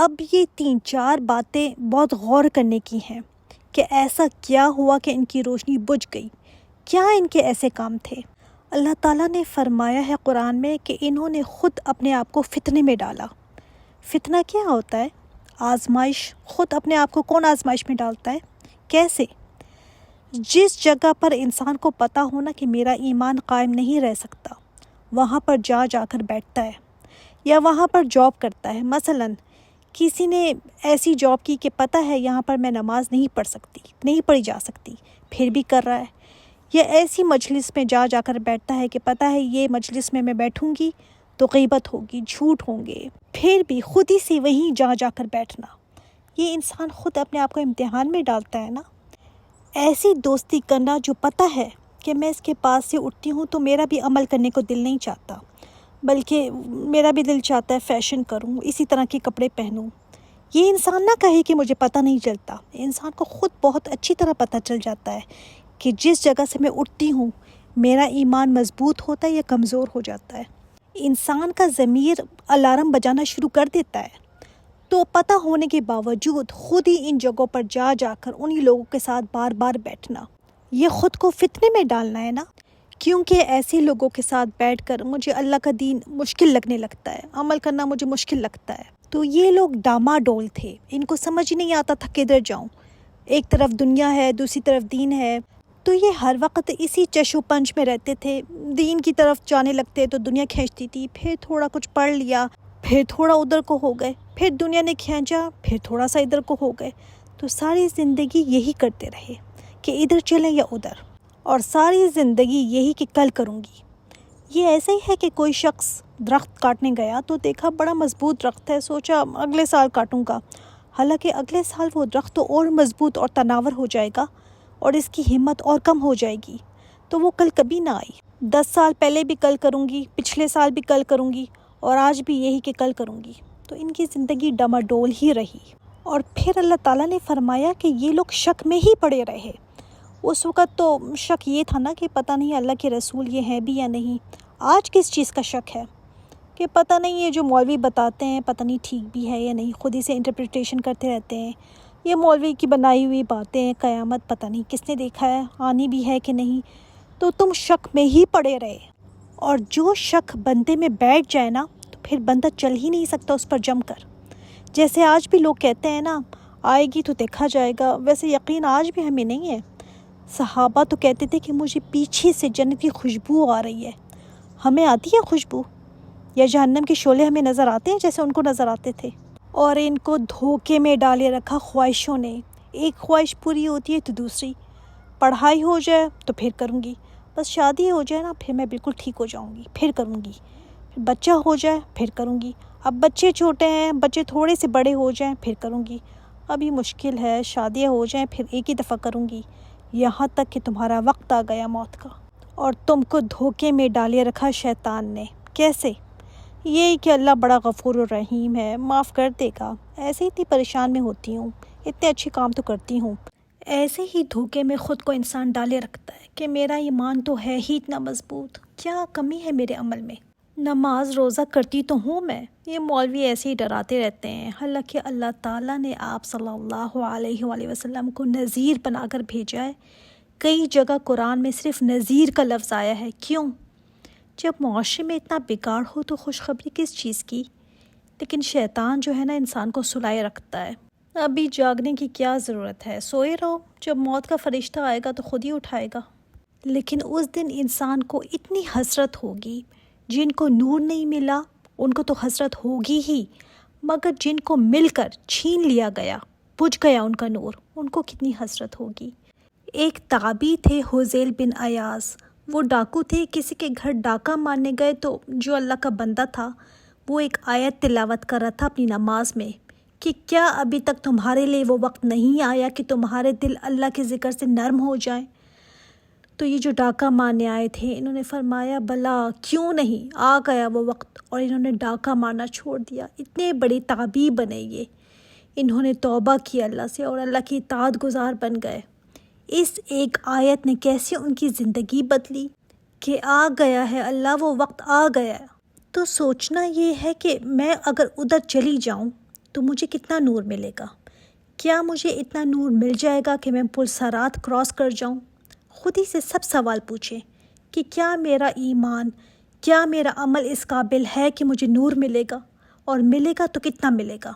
اب یہ 3-4 باتیں بہت غور کرنے کی ہیں کہ ایسا کیا ہوا کہ ان کی روشنی بجھ گئی، کیا ان کے ایسے کام تھے۔ اللہ تعالیٰ نے فرمایا ہے قرآن میں کہ انہوں نے خود اپنے آپ کو فتنے میں ڈالا۔ فتنہ کیا ہوتا ہے؟ آزمائش۔ خود اپنے آپ کو کون آزمائش میں ڈالتا ہے؟ کیسے؟ جس جگہ پر انسان کو پتہ ہونا کہ میرا ایمان قائم نہیں رہ سکتا، وہاں پر جا کر بیٹھتا ہے یا وہاں پر جاب کرتا ہے۔ مثلاً کسی نے ایسی جاب کی کہ پتہ ہے یہاں پر میں نماز نہیں پڑھی جا سکتی، پھر بھی کر رہا ہے۔ یا ایسی مجلس میں جا کر بیٹھتا ہے کہ پتہ ہے یہ مجلس میں بیٹھوں گی تو غیبت ہوگی، جھوٹ ہوں گے، پھر بھی خود ہی سے وہیں جا کر بیٹھنا۔ یہ انسان خود اپنے آپ کو امتحان میں ڈالتا ہے نا۔ ایسی دوستی کرنا جو پتہ ہے کہ میں اس کے پاس سے اٹھتی ہوں تو میرا بھی عمل کرنے کو دل نہیں چاہتا، بلکہ میرا بھی دل چاہتا ہے فیشن کروں، اسی طرح کے کپڑے پہنوں۔ یہ انسان نہ کہے کہ مجھے پتہ نہیں چلتا، انسان کو خود بہت اچھی طرح پتہ چل جاتا ہے کہ جس جگہ سے میں اٹھتی ہوں میرا ایمان مضبوط ہوتا ہے یا کمزور ہو جاتا ہے۔ انسان کا ضمیر الارم بجانا شروع کر دیتا ہے، تو پتہ ہونے کے باوجود خود ہی ان جگہوں پر جا کر انہی لوگوں کے ساتھ بار بار بیٹھنا، یہ خود کو فتنے میں ڈالنا ہے نا۔ کیونکہ ایسے لوگوں کے ساتھ بیٹھ کر مجھے اللہ کا دین مشکل لگنے لگتا ہے، عمل کرنا مجھے مشکل لگتا ہے۔ تو یہ لوگ ڈاماڈول تھے، ان کو سمجھ ہی نہیں آتا تھا کدھر جاؤں، ایک طرف دنیا ہے دوسری طرف دین ہے، تو یہ ہر وقت اسی چش و پنج میں رہتے تھے۔ دین کی طرف جانے لگتے تو دنیا کھینچتی تھی، پھر تھوڑا کچھ پڑھ لیا، پھر تھوڑا ادھر کو ہو گئے، پھر دنیا نے کھینچا، پھر تھوڑا سا ادھر کو ہو گئے۔ تو ساری زندگی یہی کرتے رہے کہ ادھر چلیں یا ادھر، اور ساری زندگی یہی کہ کل کروں گی۔ یہ ایسے ہی ہے کہ کوئی شخص درخت کاٹنے گیا تو دیکھا بڑا مضبوط درخت ہے، سوچا اگلے سال کاٹوں گا، حالانکہ اگلے سال وہ درخت تو اور مضبوط اور تناور ہو جائے گا اور اس کی ہمت اور کم ہو جائے گی، تو وہ کل کبھی نہ آئی۔ 10 سال پہلے بھی کل کروں گی، پچھلے سال بھی کل کروں گی، اور آج بھی یہی کہ کل کروں گی۔ تو ان کی زندگی ڈماڈول ہی رہی، اور پھر اللہ تعالیٰ نے فرمایا کہ یہ لوگ شک میں ہی پڑے رہے۔ اس وقت تو شک یہ تھا نا کہ پتہ نہیں اللہ کے رسول یہ ہیں بھی یا نہیں۔ آج کس چیز کا شک ہے کہ پتہ نہیں یہ جو مولوی بتاتے ہیں پتہ نہیں ٹھیک بھی ہے یا نہیں، خود ہی سے انٹرپریٹیشن کرتے رہتے ہیں۔ یہ مولوی کی بنائی ہوئی باتیں ہیں، قیامت پتہ نہیں کس نے دیکھا ہے، آنی بھی ہے کہ نہیں، تو تم شک میں ہی پڑے رہے۔ اور جو شک بندے میں بیٹھ جائے نا تو پھر بندہ چل ہی نہیں سکتا اس پر جم کر۔ جیسے آج بھی لوگ کہتے ہیں نا آئے گی تو دیکھا جائے گا، ویسے یقین آج بھی ہمیں نہیں ہے۔ صحابہ تو کہتے تھے کہ مجھے پیچھے سے جنت کی خوشبو آ رہی ہے۔ ہمیں آتی ہے خوشبو؟ یا جہنم کے شعلے ہمیں نظر آتے ہیں جیسے ان کو نظر آتے تھے؟ اور ان کو دھوکے میں ڈالے رکھا خواہشوں نے۔ ایک خواہش پوری ہوتی ہے تو دوسری، پڑھائی ہو جائے تو پھر کروں گی، بس شادی ہو جائے نا پھر میں بالکل ٹھیک ہو جاؤں گی، پھر کروں گی، پھر بچہ ہو جائے پھر کروں گی، اب بچے چھوٹے ہیں، بچے تھوڑے سے بڑے ہو جائیں پھر کروں گی، ابھی مشکل ہے، شادیاں ہو جائیں پھر ایک ہی دفعہ کروں گی، یہاں تک کہ تمہارا وقت آ گیا موت کا، اور تم کو دھوکے میں ڈالے رکھا شیطان نے۔ کیسے؟ یہی کہ اللہ بڑا غفور الرحیم ہے، معاف کر دے گا، ایسے اتنی پریشان میں ہوتی ہوں، اتنے اچھے کام تو کرتی ہوں۔ ایسے ہی دھوکے میں خود کو انسان ڈالے رکھتا ہے کہ میرا ایمان تو ہے ہی اتنا مضبوط، کیا کمی ہے میرے عمل میں؟ نماز روزہ کرتی تو ہوں میں، یہ مولوی ایسے ہی ڈراتے رہتے ہیں، حالانکہ اللہ تعالیٰ نے آپ صلی اللہ علیہ وآلہ وسلم کو نذیر بنا کر بھیجا ہے۔ کئی جگہ قرآن میں صرف نذیر کا لفظ آیا ہے۔ کیوں؟ جب معاشرے میں اتنا بگاڑ ہو تو خوشخبری کس چیز کی؟ لیکن شیطان جو ہے نا انسان کو سلائے رکھتا ہے۔ ابھی جاگنے کی کیا ضرورت ہے، سوئے رہو، جب موت کا فرشتہ آئے گا تو خود ہی اٹھائے گا۔ لیکن اس دن انسان کو اتنی حسرت ہوگی، جن کو نور نہیں ملا ان کو تو حسرت ہوگی ہی، مگر جن کو مل کر چھین لیا گیا، بجھ گیا ان کا نور، ان کو کتنی حسرت ہوگی۔ ایک تابعی تھے حذیل بن ایاز، وہ ڈاکو تھے، کسی کے گھر ڈاکہ مارنے گئے تو جو اللہ کا بندہ تھا وہ ایک آیت تلاوت کر رہا تھا اپنی نماز میں کہ کیا ابھی تک تمہارے لیے وہ وقت نہیں آیا کہ تمہارے دل اللہ کے ذکر سے نرم ہو جائیں؟ تو یہ جو ڈاکہ مارنے آئے تھے انہوں نے فرمایا بلا کیوں نہیں، آ گیا وہ وقت، اور انہوں نے ڈاکہ مارنا چھوڑ دیا۔ اتنے بڑے تابعی بنے یہ، انہوں نے توبہ کی اللہ سے اور اللہ کی اطاعت گزار بن گئے۔ اس ایک آیت نے کیسے ان کی زندگی بدلی کہ آ گیا ہے اللہ، وہ وقت آ گیا ہے۔ تو سوچنا یہ ہے کہ میں اگر ادھر چلی جاؤں تو مجھے کتنا نور ملے گا؟ کیا مجھے اتنا نور مل جائے گا کہ میں پل صراط کراس کر جاؤں؟ خود ہی سے سب سوال پوچھیں کہ کیا میرا ایمان، کیا میرا عمل اس قابل ہے کہ مجھے نور ملے گا، اور ملے گا تو کتنا ملے گا؟